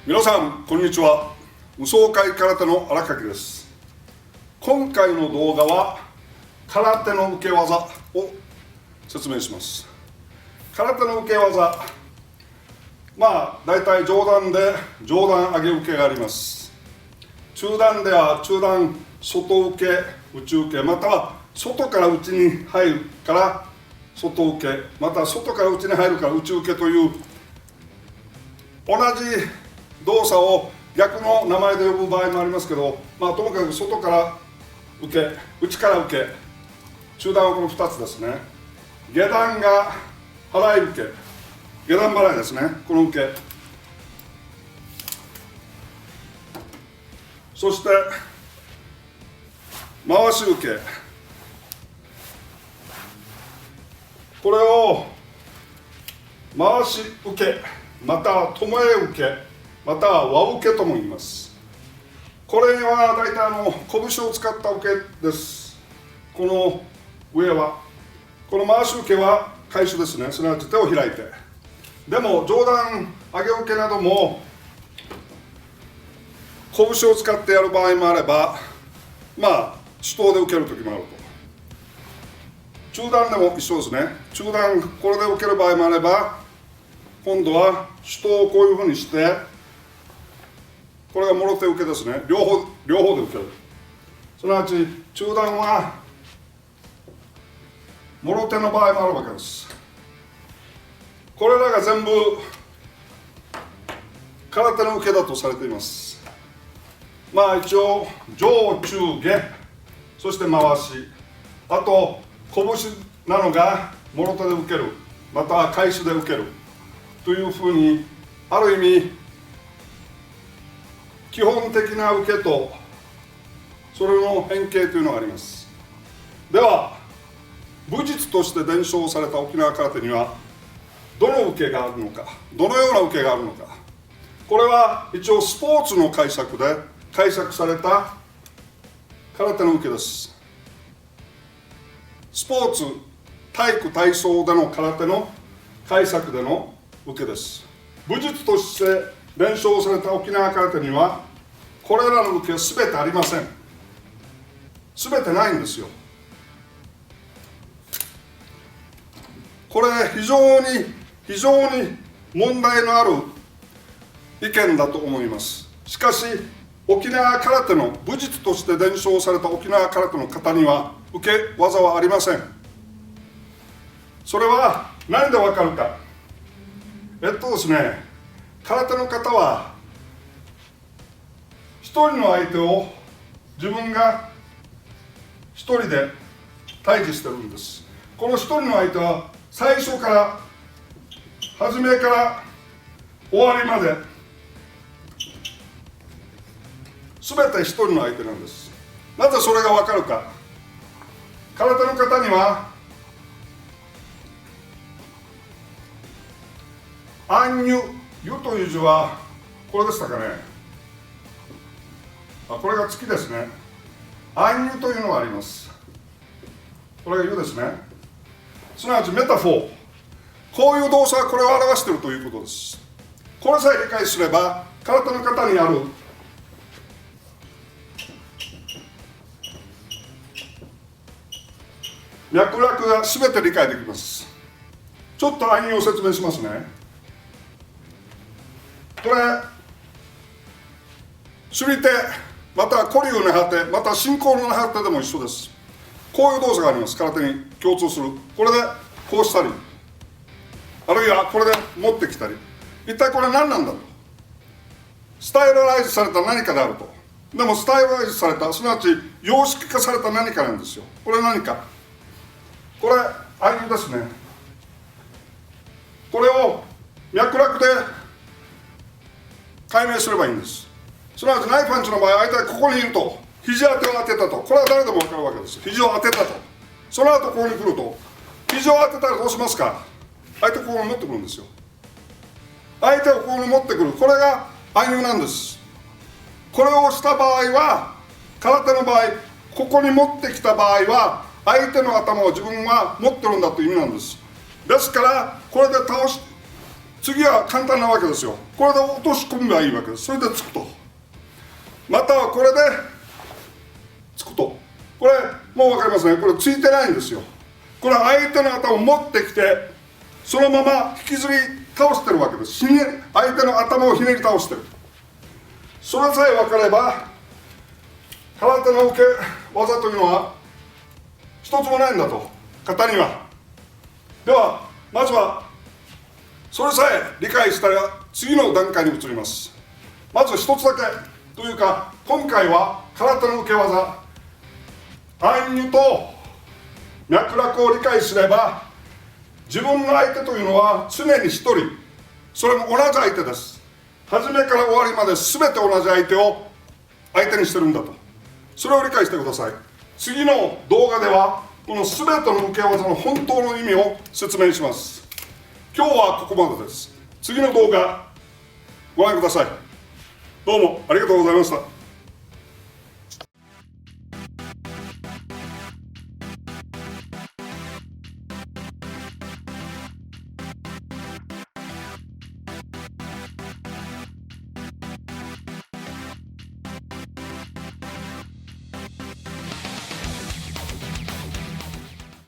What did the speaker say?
皆さんこんにちは。無双会空手の荒垣です。今回の動画は空手の受け技を説明します。空手の受け技、だいたい上段で上段上げ受けがあります。中段では中段外受け内受け、または外から内に入るから外受け、または外から内に入るから内受けという同じ動作を逆の名前で呼ぶ場合もありますけど、ともかく外から受け、内から受け、中段はこの2つですね。下段が払い受け、下段払いですね、この受け。そして回し受け、これを回し受け、または巴受け、または輪受けとも言います。これは大体拳を使った受けです。この上は、この回し受けは返しですね、すなわち手を開いて。でも上段上げ受けなども拳を使ってやる場合もあれば、手刀で受ける時もあると。中段でも一緒ですね。中段これで受ける場合もあれば、今度は手刀をこういうふうにして、これがもろ手受けですね。両方で受ける。すなわち中段はもろ手の場合もあるわけです。これらが全部空手の受けだとされています。一応上中下、そして回し、あと拳なのがもろ手で受ける、または返しで受けるというふうに、ある意味基本的な受けとそれの変形というのがあります。では武術として伝承された沖縄空手にはどの受けがあるのか、どのような受けがあるのか、これは一応スポーツの解釈で解釈された空手の受けです。スポーツ、体育体操での空手の解釈での受けです。武術として伝承された沖縄空手にはこれらの受けは全てありません。全てないんですよ。これ非常に問題のある意見だと思います。しかし沖縄空手の武術として伝承された沖縄空手の方には受け技はありません。それは何でわかるか。ですね、空手の方は一人の相手を自分が一人で対峙してるんです。この一人の相手は最初から初めから終わりまで全て一人の相手なんです。なぜそれが分かるか。空手の方には暗入、湯という字はこれでしたかね。これが月ですね。暗入というのがあります。これが湯ですね。すなわちメタフォー、こういう動作はこれを表しているということです。これさえ理解すれば空手の方にある脈絡が全て理解できます。ちょっと暗入を説明しますね。これ守備手、または古流の果て、または進行の果てでも一緒です。こういう動作があります。空手に共通する。これでこうしたり、あるいはこれで持ってきたり、一体これ何なんだと。スタイルライズされた何かであると。でもスタイルライズされた、すなわち様式化された何かなんですよ。これ何か、これ暗入ですね。これを脈絡で解明すればいいんです。すなわちナイフパンチの場合、相手がここにいると、肘当てを当てたと、これは誰でも分かるわけです。肘を当てたと、その後ここに来ると、肘を当てたらどうしますか。相手をここに持ってくるんですよ。相手をここに持ってくる、これが暗入なんです。これをした場合は、空手の場合、ここに持ってきた場合は相手の頭を自分は持ってるんだという意味なんです。ですからこれで次は簡単なわけですよ。これで落とし込めばいいわけです。それでつくと。またはこれでつくと。これもう分かりますね。これついてないんですよ。これは相手の頭を持ってきてそのまま引きずり倒してるわけです。相手の頭をひねり倒してる。それさえ分かれば空手の受け技というのは一つもないんだと、型には。ではまずはそれさえ理解したら次の段階に移ります。まず一つだけというか、今回は空手の受け技暗喩と脈絡を理解すれば、自分の相手というのは常に一人、それも同じ相手です。初めから終わりまで全て同じ相手を相手にしてるんだと、それを理解してください。次の動画ではこの全ての受け技の本当の意味を説明します。今日はここまでです。次の動画ご覧ください。どうもありがとうございました。